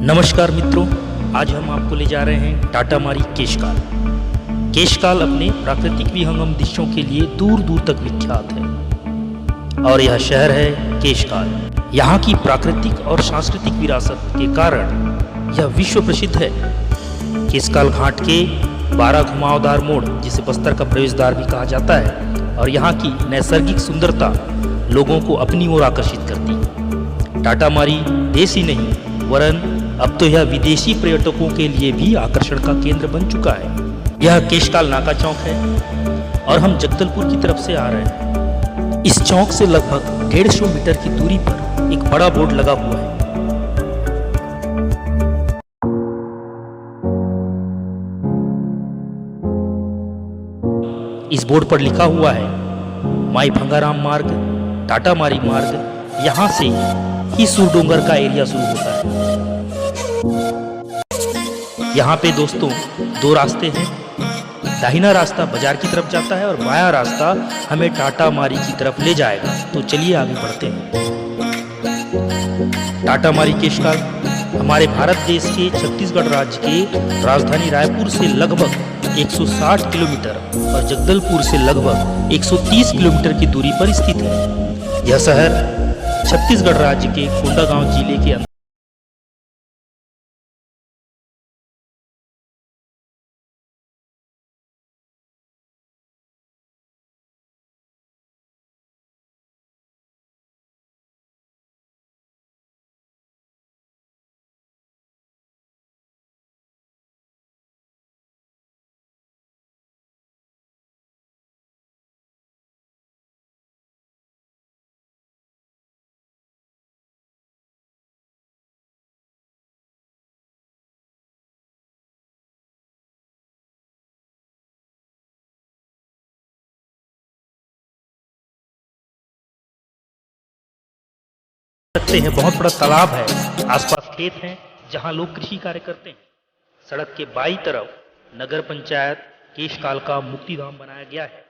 नमस्कार मित्रों, आज हम आपको ले जा रहे हैं टाटामारी केशकाल। केशकाल अपने प्राकृतिक विहंगम दृश्यों के लिए दूर दूर तक विख्यात है और यह शहर है केशकाल। यहाँ की प्राकृतिक और सांस्कृतिक विरासत के कारण यह विश्व प्रसिद्ध है। केशकाल घाट के 12 घुमावदार मोड़, जिसे बस्तर का प्रवेश द्वार भी कहा जाता है, और यहाँ की नैसर्गिक सुंदरता लोगों को अपनी ओर आकर्षित करती है। टाटामारी देश ही नहीं वरन अब तो यह विदेशी पर्यटकों के लिए भी आकर्षण का केंद्र बन चुका है। यह केशकाल नाका चौक है और हम जगदलपुर की तरफ से आ रहे हैं। इस चौक से लगभग 150 मीटर की दूरी पर एक बड़ा बोर्ड लगा हुआ है। इस बोर्ड पर लिखा हुआ है माई भंगाराम मार्ग, टाटामारी मार्ग। यहाँ से ही सूरडोंगर का एरिया शुरू होता है। यहाँ पे दोस्तों 2 रास्ते हैं। दाहिना रास्ता बाजार की तरफ जाता है और बायां रास्ता हमें टाटामारी की तरफ ले जाएगा। तो चलिए आगे बढ़ते हैं। टाटामारी केशकाल हमारे भारत देश के छत्तीसगढ़ राज्य के राजधानी रायपुर से लगभग 160 किलोमीटर और जगदलपुर से लगभग 130 किलोमीटर की दूरी पर स्थित है। यह शहर छत्तीसगढ़ राज्य के कोंडागांव जिले के सकते हैं बहुत बड़ा तालाब है। आसपास खेत हैं जहां लोग कृषि कार्य करते हैं। सड़क के बाईं तरफ नगर पंचायत केशकाल का मुक्तिधाम बनाया गया है।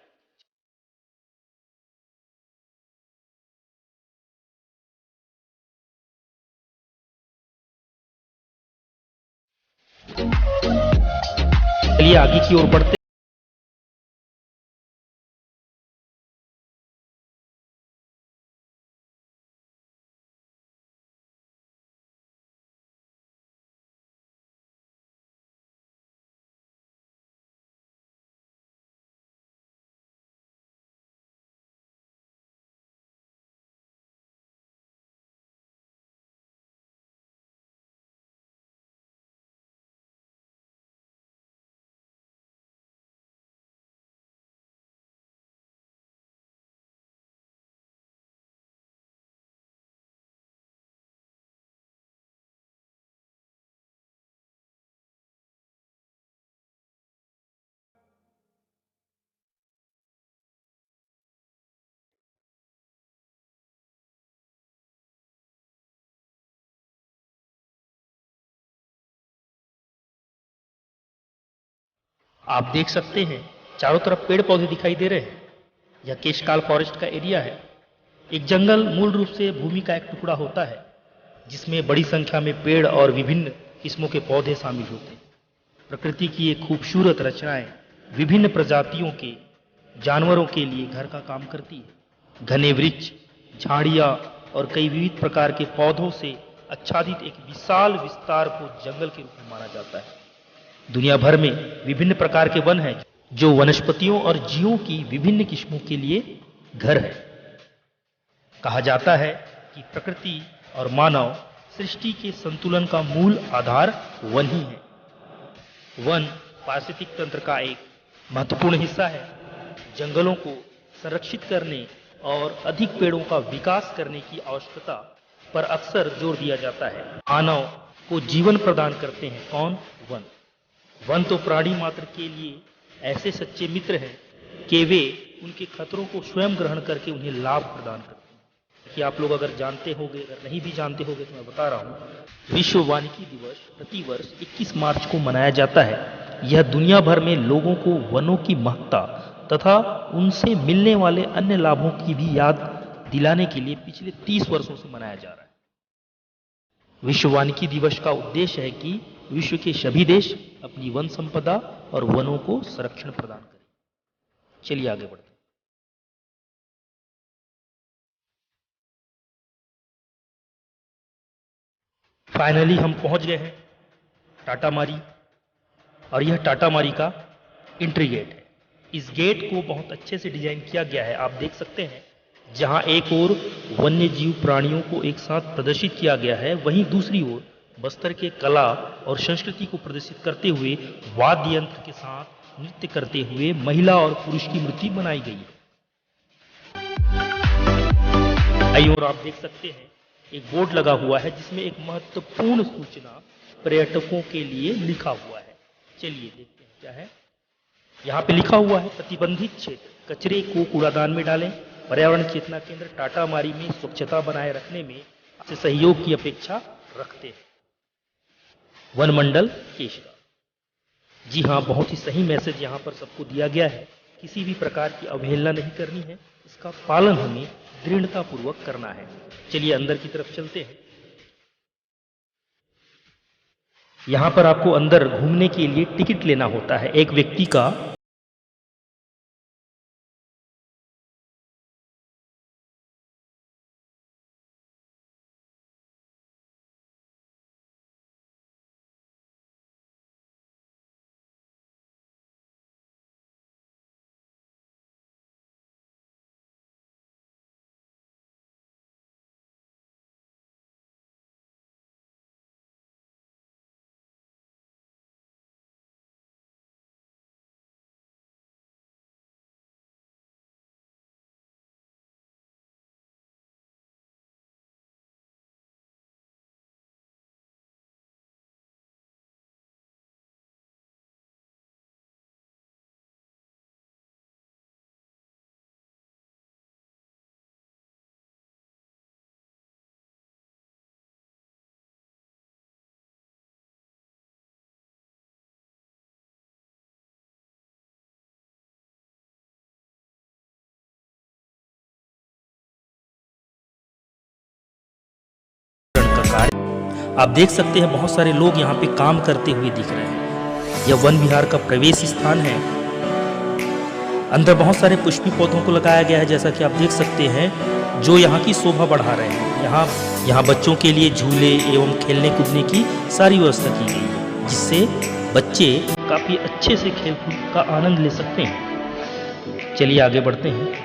चलिए आगे की ओर बढ़ते। आप देख सकते हैं चारों तरफ पेड़ पौधे दिखाई दे रहे हैं। यह केशकाल फॉरेस्ट का एरिया है। एक जंगल मूल रूप से भूमि का एक टुकड़ा होता है जिसमें बड़ी संख्या में पेड़ और विभिन्न किस्मों के पौधे शामिल होते हैं। प्रकृति की ये खूबसूरत रचनाएं विभिन्न प्रजातियों के जानवरों के लिए घर का काम करती है। घने वृक्ष, झाड़ियां और कई विविध प्रकार के पौधों से आच्छादित एक विशाल विस्तार को जंगल के रूप में माना जाता है। दुनिया भर में विभिन्न प्रकार के वन हैं जो वनस्पतियों और जीवों की विभिन्न किस्मों के लिए घर है। कहा जाता है कि प्रकृति और मानव सृष्टि के संतुलन का मूल आधार वन ही है। वन पारिस्थितिक तंत्र का एक महत्वपूर्ण हिस्सा है। जंगलों को संरक्षित करने और अधिक पेड़ों का विकास करने की आवश्यकता पर अक्सर जोर दिया जाता है। मानव को जीवन प्रदान करते हैं कौन? वन। वन तो प्राणी मात्र के लिए ऐसे सच्चे मित्र हैं कि वे उनके खतरों को स्वयं ग्रहण करके उन्हें लाभ प्रदान करते हैं। कि आप लोग अगर जानते होंगे, अगर नहीं भी जानते होंगे तो मैं बता रहा हूँ। विश्व वानिकी दिवस प्रतिवर्ष 21 मार्च को मनाया जाता है। यह दुनिया भर में लोगों को वनों की महत्ता तथा उनसे मिलने वाले अन्य लाभों की भी याद दिलाने के लिए पिछले 30 वर्षों से मनाया जा रहा है। विश्व वानिकी दिवस का उद्देश्य है कि विश्व के सभी देश अपनी वन संपदा और वनों को संरक्षण प्रदान करें। चलिए आगे बढ़ते हैं। फाइनली हम पहुंच गए हैं टाटा मारी, और यह टाटा मारी का एंट्री गेट है। इस गेट को बहुत अच्छे से डिजाइन किया गया है। आप देख सकते हैं, जहां एक ओर वन्य जीव प्राणियों को एक साथ प्रदर्शित किया गया है, वहीं दूसरी ओर बस्तर के कला और संस्कृति को प्रदर्शित करते हुए वाद्य यंत्र के साथ नृत्य करते हुए महिला और पुरुष की मूर्ति बनाई गई है। दाईं ओर आप देख सकते हैं एक बोर्ड लगा हुआ है जिसमें एक महत्वपूर्ण सूचना पर्यटकों के लिए लिखा हुआ है। चलिए देखते हैं क्या है। यहाँ पे लिखा हुआ है, प्रतिबंधित क्षेत्र, कचरे को कूड़ादान में डालें। पर्यावरण चेतना केंद्र टाटा मारी में स्वच्छता बनाए रखने में आपसे सहयोग की अपेक्षा रखते हैं। वन मंडल केशगढ़। जी हाँ, बहुत ही सही मैसेज यहाँ पर सबको दिया गया है। किसी भी प्रकार की अवहेलना नहीं करनी है, इसका पालन हमें दृढ़ता पूर्वक करना है। चलिए अंदर की तरफ चलते हैं। यहां पर आपको अंदर घूमने के लिए टिकट लेना होता है, एक व्यक्ति का। आप देख सकते हैं बहुत सारे लोग यहाँ पे काम करते हुए दिख रहे हैं। यह वन विहार का प्रवेश स्थान है। अंदर बहुत सारे पुष्पी पौधों को लगाया गया है, जैसा कि आप देख सकते हैं, जो यहाँ की शोभा बढ़ा रहे हैं। यहाँ बच्चों के लिए झूले एवं खेलने कूदने की सारी व्यवस्था की गई है, जिससे बच्चे काफी अच्छे से खेलकूद का आनंद ले सकते हैं। चलिए आगे बढ़ते हैं।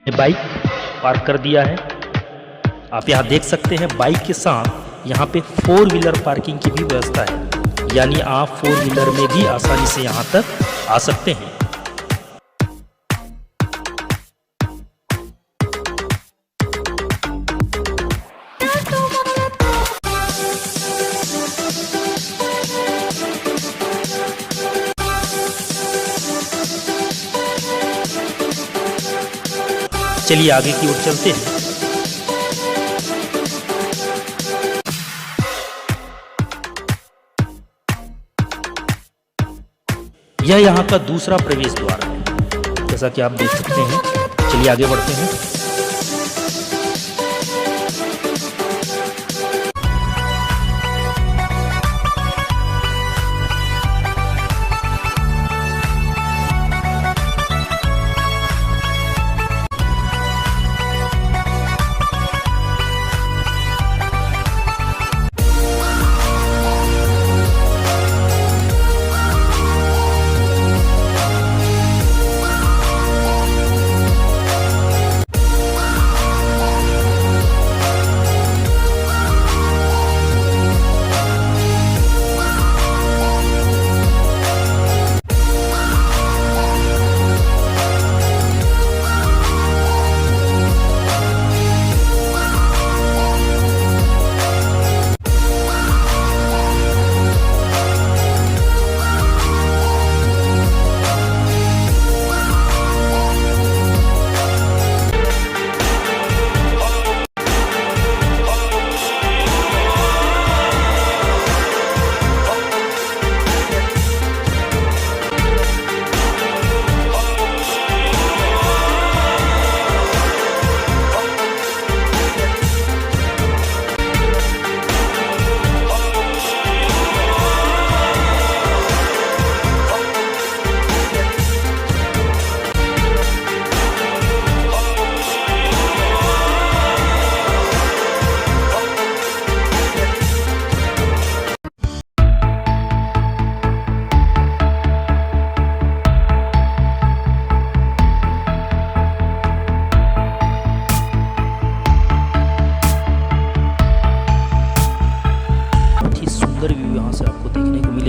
बाइक पार्क कर दिया है। आप यहाँ देख सकते हैं बाइक के साथ यहाँ पे 4 व्हीलर पार्किंग की भी व्यवस्था है, यानी आप 4 व्हीलर में भी आसानी से यहाँ तक आ सकते हैं। चलिए आगे की ओर चलते हैं। यह यहाँ का दूसरा प्रवेश द्वार है, जैसा कि आप देख सकते हैं। चलिए आगे बढ़ते हैं।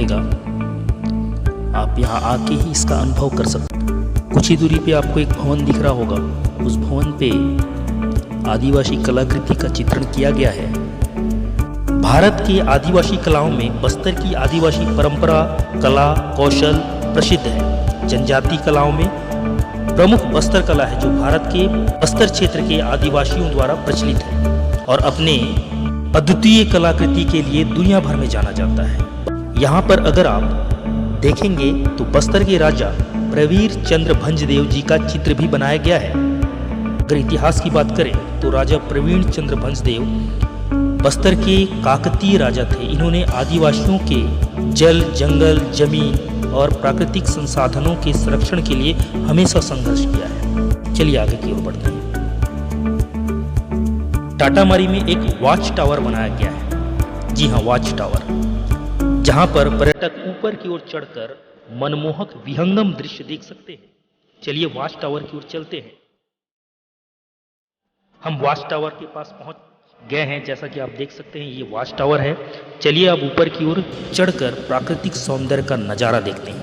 लगेगा। आप यहाँ आके ही इसका अनुभव कर सकते हैं। कुछ ही दूरी पे आपको एक भवन दिख रहा होगा। उस भवन पे आदिवासी कलाकृति का चित्रण किया गया है। भारत के आदिवासी कलाओं में बस्तर की आदिवासी परंपरा, कला, कौशल प्रसिद्ध है। जनजाति कलाओं में प्रमुख बस्तर कला है, जो भारत के बस्तर क्षेत्र के आदिवासियों द्वारा प्रचलित है और अपने अद्वितीय कलाकृति के लिए दुनिया भर में जाना जाता है। यहाँ पर अगर आप देखेंगे तो बस्तर के राजा प्रवीर चंद्र भंजदेव जी का चित्र भी बनाया गया है। अगर इतिहास की बात करें तो राजा प्रवीण चंद्र भंजदेव बस्तर के काकतीय राजा थे। इन्होंने आदिवासियों के जल, जंगल, जमीन और प्राकृतिक संसाधनों के संरक्षण के लिए हमेशा संघर्ष किया है। चलिए आगे की ओर बढ़ते हैं। टाटामारी में एक वॉच टावर बनाया गया है। जी हाँ, वॉच टावर, जहां पर पर्यटक ऊपर की ओर चढ़कर मनमोहक विहंगम दृश्य देख सकते हैं। चलिए वॉच टावर की ओर चलते हैं। हम वॉच टावर के पास पहुंच गए हैं। जैसा कि आप देख सकते हैं, ये वॉच टावर है। चलिए अब ऊपर की ओर चढ़कर प्राकृतिक सौंदर्य का नजारा देखते हैं।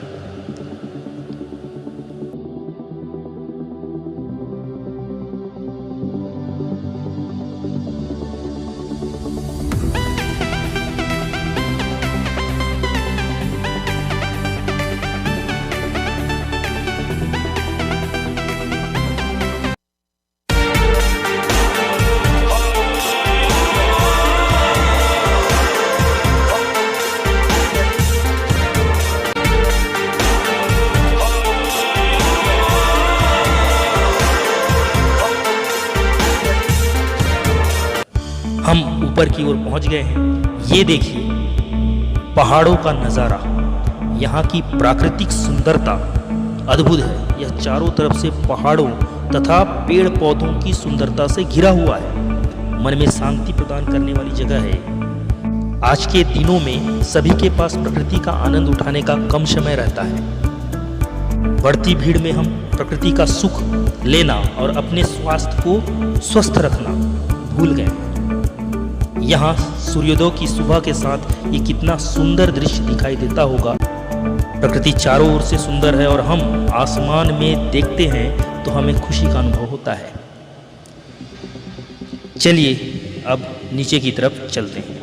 हम ऊपर की ओर पहुंच गए हैं। ये देखिए पहाड़ों का नज़ारा। यहाँ की प्राकृतिक सुंदरता अद्भुत है। यह चारों तरफ से पहाड़ों तथा पेड़ पौधों की सुंदरता से घिरा हुआ है। मन में शांति प्रदान करने वाली जगह है। आज के दिनों में सभी के पास प्रकृति का आनंद उठाने का कम समय रहता है। बढ़ती भीड़ में हम प्रकृति का सुख लेना और अपने स्वास्थ्य को स्वस्थ रखना भूल गए। यहाँ सूर्योदय की सुबह के साथ ये कितना सुंदर दृश्य दिखाई देता होगा। प्रकृति चारों ओर से सुंदर है और हम आसमान में देखते हैं तो हमें खुशी का अनुभव होता है। चलिए अब नीचे की तरफ चलते हैं।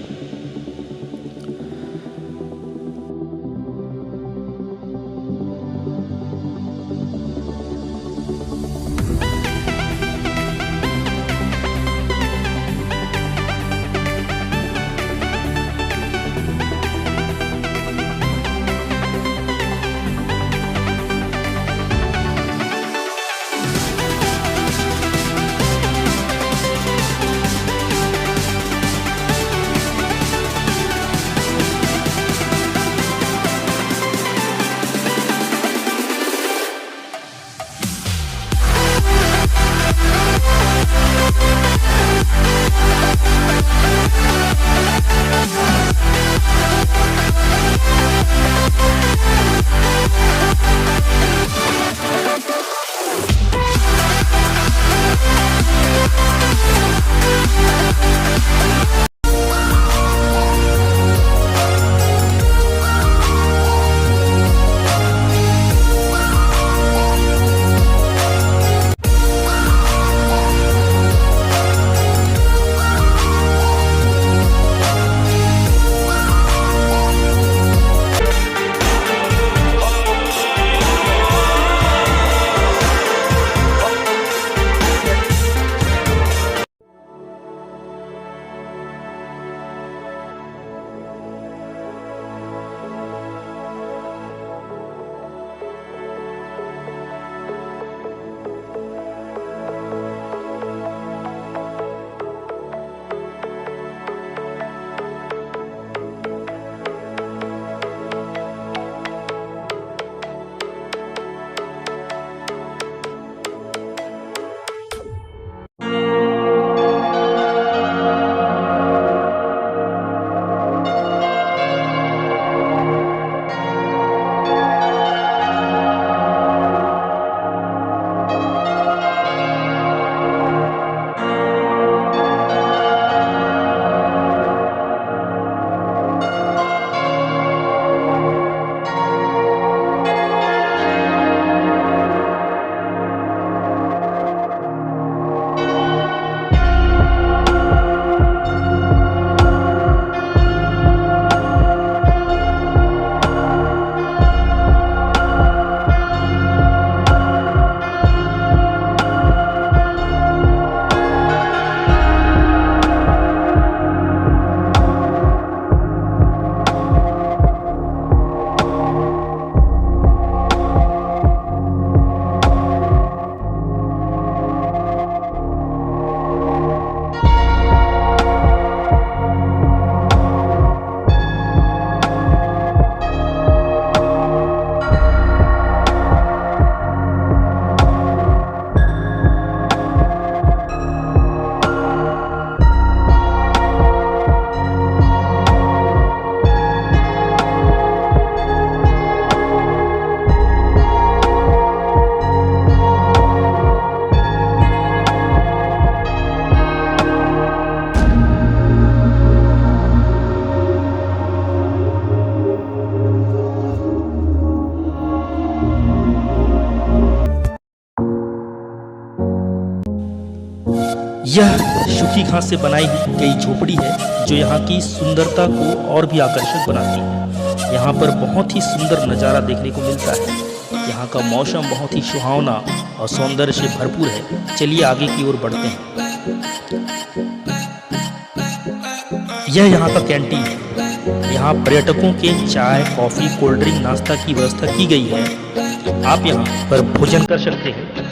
यह सूखी घास से बनाई हुई कई झोपड़ी है जो यहाँ की सुंदरता को और भी आकर्षक बनाती है। यहाँ पर बहुत ही सुंदर नज़ारा देखने को मिलता है। यहाँ का मौसम बहुत ही सुहावना और सौंदर्य से भरपूर है। चलिए आगे की ओर बढ़ते हैं। यह यहाँ का कैंटीन है। यहाँ पर्यटकों के चाय, कॉफ़ी, कोल्ड ड्रिंक, नाश्ता की व्यवस्था की गई है। आप यहाँ पर भोजन कर सकते हैं।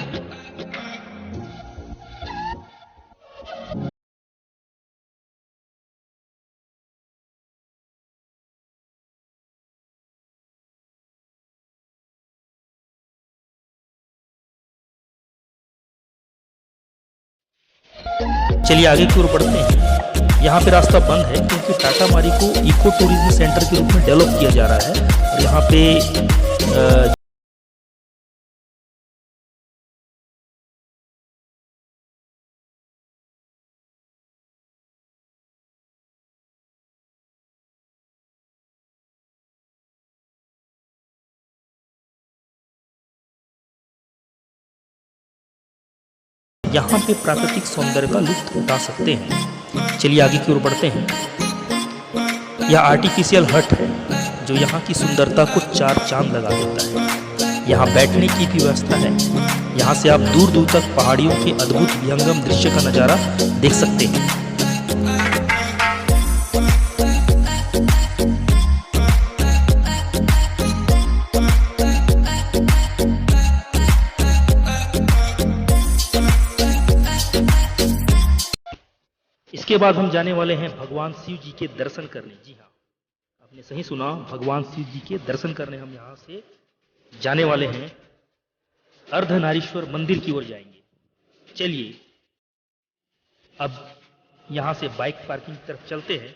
चलिए आगे की ओर बढ़ते हैं। यहाँ पे रास्ता बंद है क्योंकि टाटा मारी को इको टूरिज्म सेंटर के रूप में डेवलप किया जा रहा है और यहाँ पे यहाँ पे प्राकृतिक सौंदर्य का लुत्फ उठा सकते हैं। चलिए आगे की ओर बढ़ते हैं। यह आर्टिफिशियल हट है जो यहाँ की सुंदरता को चार चांद लगा देता है। यहाँ बैठने की भी व्यवस्था है। यहाँ से आप दूर दूर तक पहाड़ियों के अद्भुत विहंगम दृश्य का नज़ारा देख सकते हैं। इसके बाद हम जाने वाले हैं भगवान शिव जी के दर्शन करने। जी हाँ, आपने सही सुना, भगवान शिव जी के दर्शन करने हम यहाँ से जाने वाले हैं। अर्धनारीश्वर मंदिर की ओर जाएंगे। चलिए अब यहाँ से बाइक पार्किंग की तरफ चलते हैं।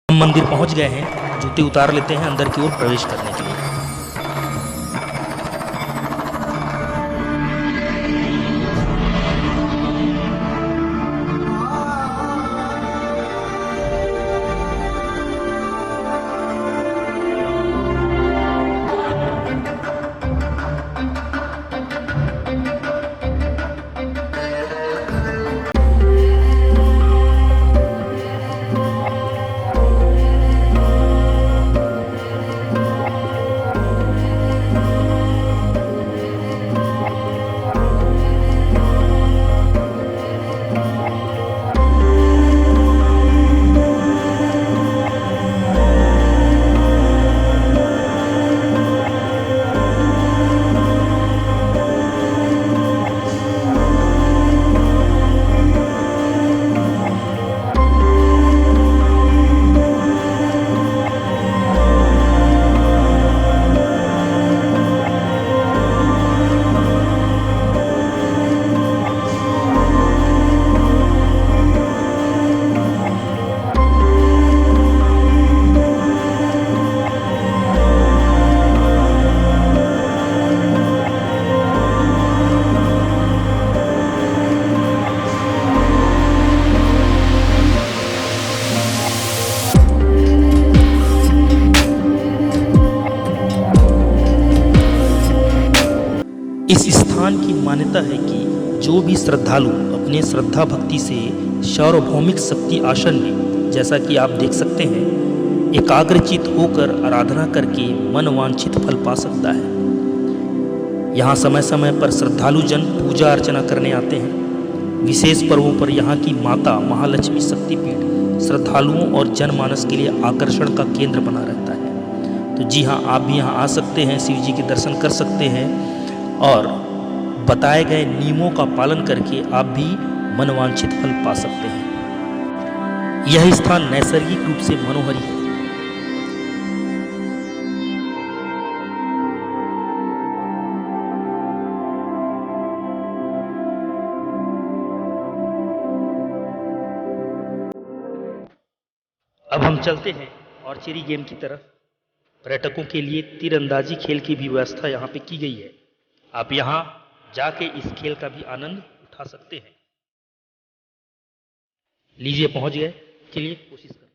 हम मंदिर पहुंच गए हैं। जूते उतार लेते हैं अंदर की ओर प्रवेश करने के लिए। इस स्थान की मान्यता है कि जो भी श्रद्धालु अपने श्रद्धा भक्ति से सार्वभौमिक शक्ति आसन में, जैसा कि आप देख सकते हैं, एकाग्रचित होकर आराधना करके मन वांछित फल पा सकता है। यहाँ समय समय पर श्रद्धालु जन पूजा अर्चना करने आते हैं। विशेष पर्वों पर यहाँ की माता महालक्ष्मी शक्तिपीठ श्रद्धालुओं और जनमानस के लिए आकर्षण का केंद्र बना रहता है। तो जी हाँ, आप भी यहाँ आ सकते हैं, शिव जी के दर्शन कर सकते हैं और बताए गए नियमों का पालन करके आप भी मनवांछित फल पा सकते हैं। यह स्थान नैसर्गिक रूप से मनोहरी है। अब हम चलते हैं आर्चरी गेम की तरफ। पर्यटकों के लिए तीरंदाजी खेल की भी व्यवस्था यहाँ पे की गई है। आप यहाँ जाके इस खेल का भी आनंद उठा सकते हैं। लीजिए पहुंच गए, चलिए कोशिश करते हैं।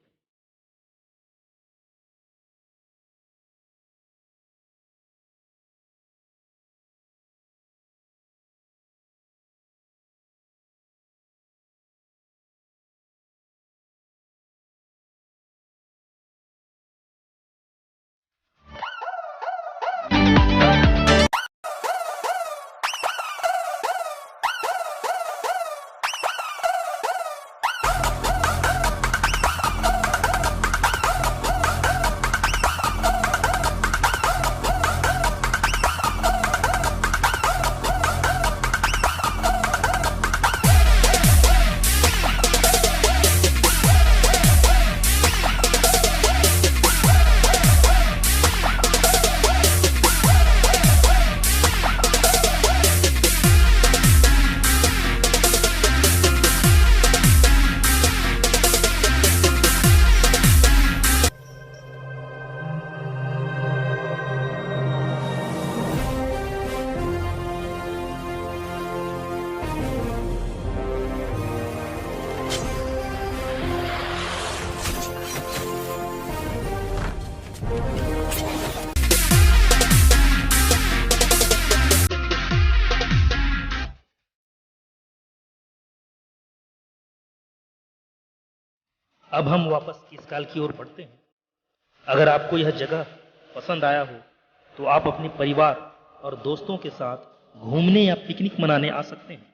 अब हम वापस केशकाल की ओर बढ़ते हैं। अगर आपको यह जगह पसंद आया हो तो आप अपने परिवार और दोस्तों के साथ घूमने या पिकनिक मनाने आ सकते हैं।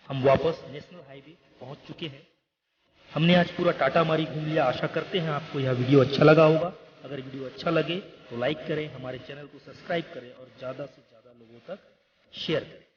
हम वापस नेशनल हाईवे पहुंच चुके हैं। हमने आज पूरा टाटा मारी घूम लिया। आशा करते हैं आपको यह वीडियो अच्छा लगा होगा। अगर वीडियो अच्छा लगे तो लाइक करें, हमारे चैनल को सब्सक्राइब करें और ज़्यादा से ज़्यादा लोगों तक शेयर करें।